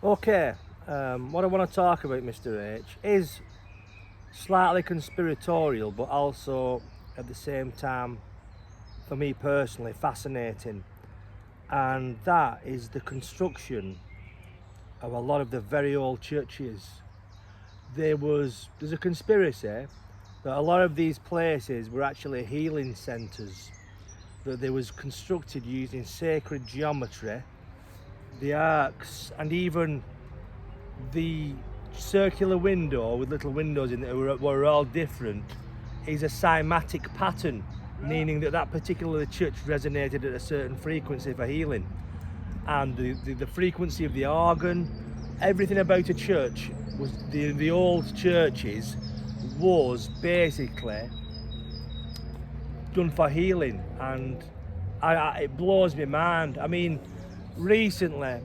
Okay, what I want to talk about, Mr. H, is slightly conspiratorial, but also at the same time, for me personally, fascinating. And that is the construction of a lot of the very old churches. There's a conspiracy that a lot of these places were actually healing centres, that they was constructed using sacred geometry, the arcs, and even the circular window with little windows in it were all different is a cymatic pattern, meaning that that particular church resonated at a certain frequency for healing. And the frequency of the organ, everything about a church was the old churches was basically done for healing, and it blows my mind. I mean, recently I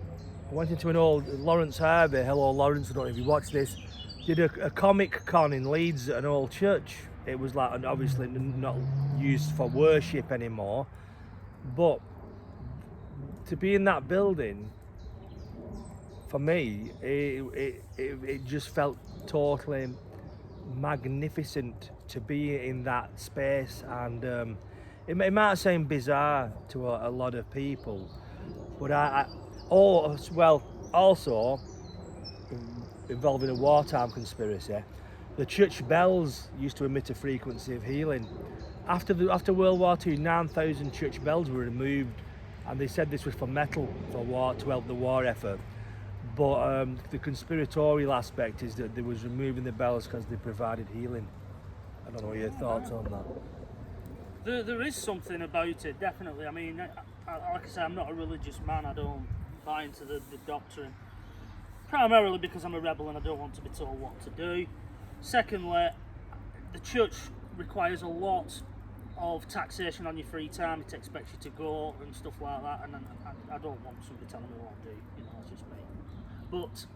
went into an old Lawrence Harvey, hello Lawrence, I don't know if you watched this, did a comic con in Leeds at an old church. It was like, obviously not used for worship anymore, but to be in that building, for me, it just felt totally magnificent to be in that space. And it might seem bizarre to a lot of people, but also involving a wartime conspiracy, the church bells used to emit a frequency of healing. After World War II, 9,000 church bells were removed, and they said this was for metal, for war, to help the war effort. But the conspiratorial aspect is that they was removing the bells because they provided healing. I don't know what your thoughts on that. There is something about it, definitely. I mean, like I say, I'm not a religious man. I don't buy into the doctrine. Primarily because I'm a rebel and I don't want to be told what to do. Secondly, the church requires a lot of taxation on your free time. It expects you to go and stuff like that, and I don't want somebody telling me what to do. You know, that's just me. But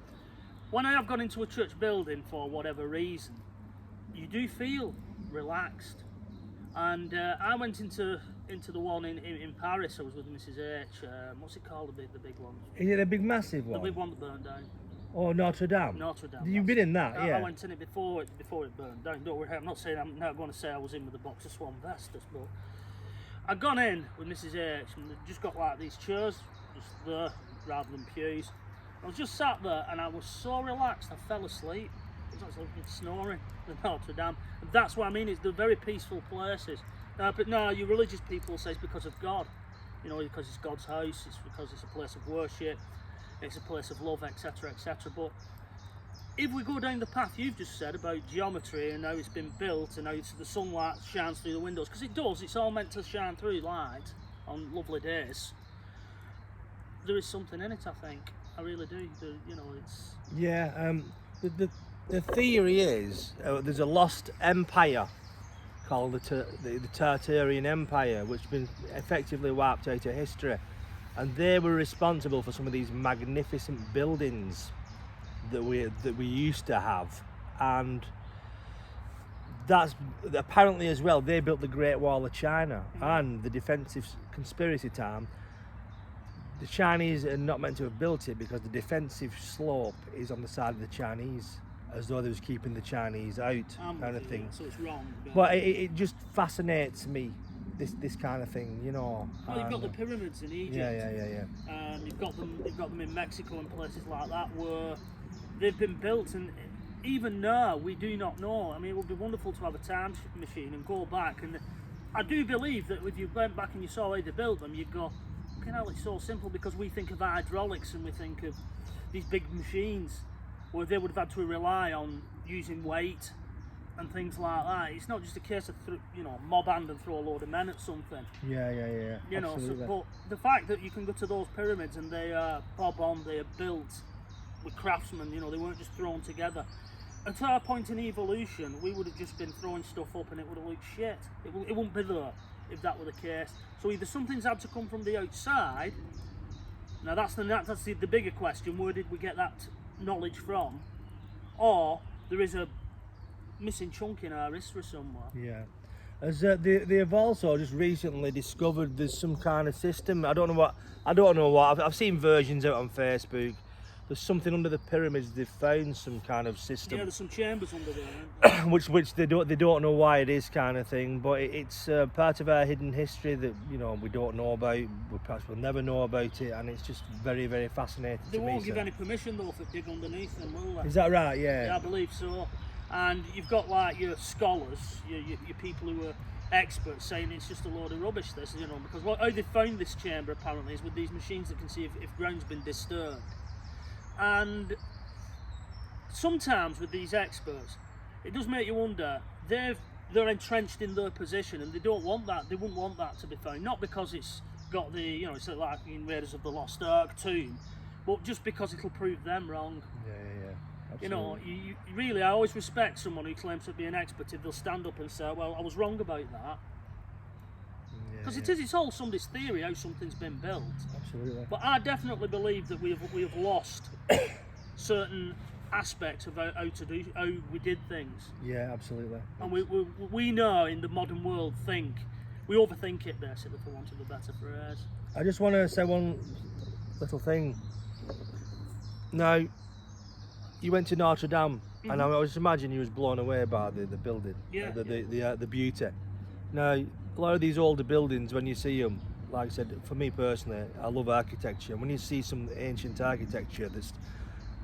when I have gone into a church building for whatever reason, you do feel relaxed. And I went into the one in Paris. I was with Mrs. H. What's it called? The big one. Is it a big massive one? The big one that burned down. Oh, Notre Dame. Notre Dame. You've been in that, yeah. I went in it before it burned down. Don't worry, I'm not going to say I was in with a box of Swan Vestas, but I'd gone in with Mrs. H and they'd just got like these chairs just there rather than pews. I was just sat there and I was so relaxed I fell asleep. It was like snoring at Notre Dame. And that's what I mean, it's the very peaceful places. But no, you religious people say it's because of God. You know, because it's God's house, it's because it's a place of worship, it's a place of love, etc, etc. But if we go down the path you've just said about geometry and how it's been built and how the sunlight shines through the windows, because it does, it's all meant to shine through light on lovely days, there is something in it, I think. I really do. You know, it's... Yeah, the theory is there's a lost empire called the Tartarian Empire, which has been effectively wiped out of history, and they were responsible for some of these magnificent buildings that we used to have. And that's apparently as well, they built the Great Wall of China. And the defensive conspiracy time, the Chinese are not meant to have built it because the defensive slope is on the side of the Chinese, as though they was keeping the Chinese out, kind of thing. So it's wrong. But it just fascinates me, this kind of thing, you know. Well, you've got the pyramids in Egypt. Yeah. You've got them in Mexico and places like that where they've been built, and even now we do not know. I mean, it would be wonderful to have a time machine and go back, and I do believe that if you went back and you saw how they built them, you'd go, "Okay, now it's so simple," because we think of hydraulics and we think of these big machines where they would have had to rely on using weight and things like that. It's not just a case of mob hand and throw a load of men at something. Yeah. You know, absolutely. but the fact that you can go to those pyramids and they are they are built with craftsmen. You know, they weren't just thrown together. At our point in evolution, we would have just been throwing stuff up and it would have looked shit. It wouldn't be there if that were the case. So either something's had to come from the outside. Now that's the bigger question. Where did we get that knowledge from? Or there is a missing chunk in our history somewhere. Yeah. As they have also just recently discovered there's some kind of system. I don't know what. I've seen versions out on Facebook there's something under the pyramids. They've found some kind of Yeah, system, there's some chambers under there. Aren't which they don't know why it is, kind of thing. But it's part of our hidden history that we don't know about. We perhaps will never know about it, and it's just very, very fascinating they to won't me. give So. any permission though for dig underneath them, will they? Is that right? Yeah. Yeah, I believe so. And you've got like your scholars, your people who are experts saying it's just a load of rubbish. This, because how they found this chamber apparently is with these machines that can see if ground's been disturbed. And sometimes with these experts, it does make you wonder. They're entrenched in their position, and they don't want that. They wouldn't want that to be found. Not because it's got the it's like in Raiders of the Lost Ark tomb, but just because it'll prove them wrong. Yeah. Absolutely. You really, I always respect someone who claims to be an expert if they'll stand up and say, well, I was wrong about that. Because it's all somebody's theory how something's been built. Absolutely. But I definitely believe that we have lost certain aspects of how we did things. Yeah, absolutely. And we know in the modern world we overthink it basically, for want of a better phrase. I just want to say one little thing. Now, you went to Notre Dame, and I just imagine you was blown away by the building, the beauty. Now, a lot of these older buildings, when you see them, like I said, for me personally, I love architecture. When you see some ancient architecture that's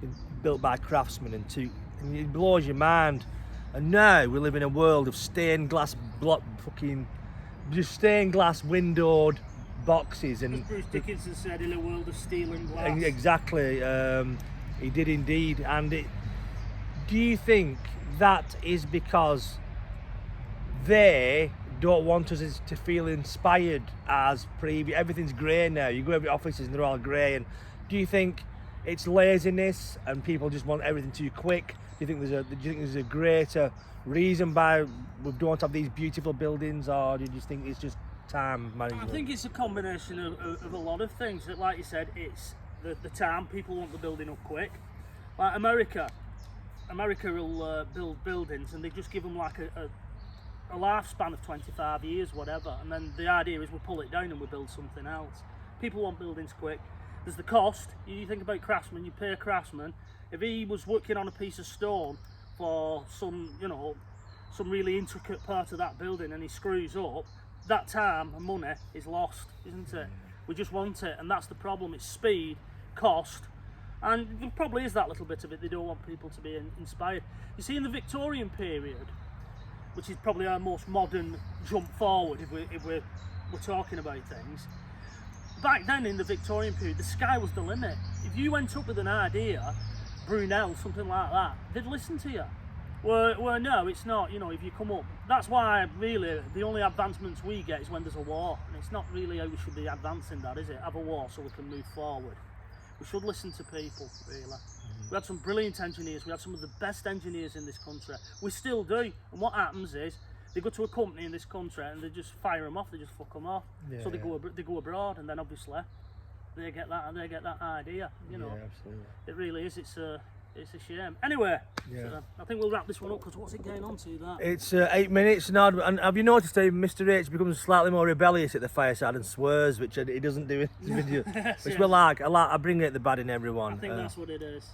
been built by craftsmen and it blows your mind. And now we live in a world of stained glass stained glass windowed boxes. And as Bruce Dickinson said, in a world of steel and glass. Exactly. He did indeed. And do you think that is because they don't want us to feel inspired as previous? Everything's grey now. You go over to offices and they're all grey. And do you think it's laziness and people just want everything too quick? Do you think there's a greater reason why we don't have these beautiful buildings, or do you just think it's just time management? I think it's a combination of a lot of things. Like you said, it's the time. People want the building up quick. Like America will build buildings and they just give them like a lifespan of 25 years, whatever, and then the idea is we pull it down and we build something else. People want buildings quick. There's the cost. You think about craftsmen, you pay a craftsman. If he was working on a piece of stone for some really intricate part of that building and he screws up, that time and money is lost, isn't it? We just want it, and that's the problem. It's speed, cost, and there probably is that little bit of it. They don't want people to be inspired. You see, in the Victorian period, which is probably our most modern jump forward if we're talking about things, back then in the Victorian period, the sky was the limit. If you went up with an idea, Brunel, something like that, they'd listen to you. Well, no, it's not. If you come up, that's why really the only advancements we get is when there's a war, and it's not really how we should be advancing that, is it? Have a war so we can move forward. We should listen to people, really. We had some brilliant engineers. We had some of the best engineers in this country. We still do. And what happens is they go to a company in this country and they just fire them off. They just fuck them off. Yeah, so they go abroad, and then obviously they get that idea. Yeah, absolutely. It really is. It's a shame. Anyway, Yeah. so I think we'll wrap this one up, because what's it getting on to that? It's 8 minutes now, and have you noticed that Mr. H becomes slightly more rebellious at the fireside and swears, which he doesn't do in this video. Which we like. I bring it the bad in everyone. I think that's what it is.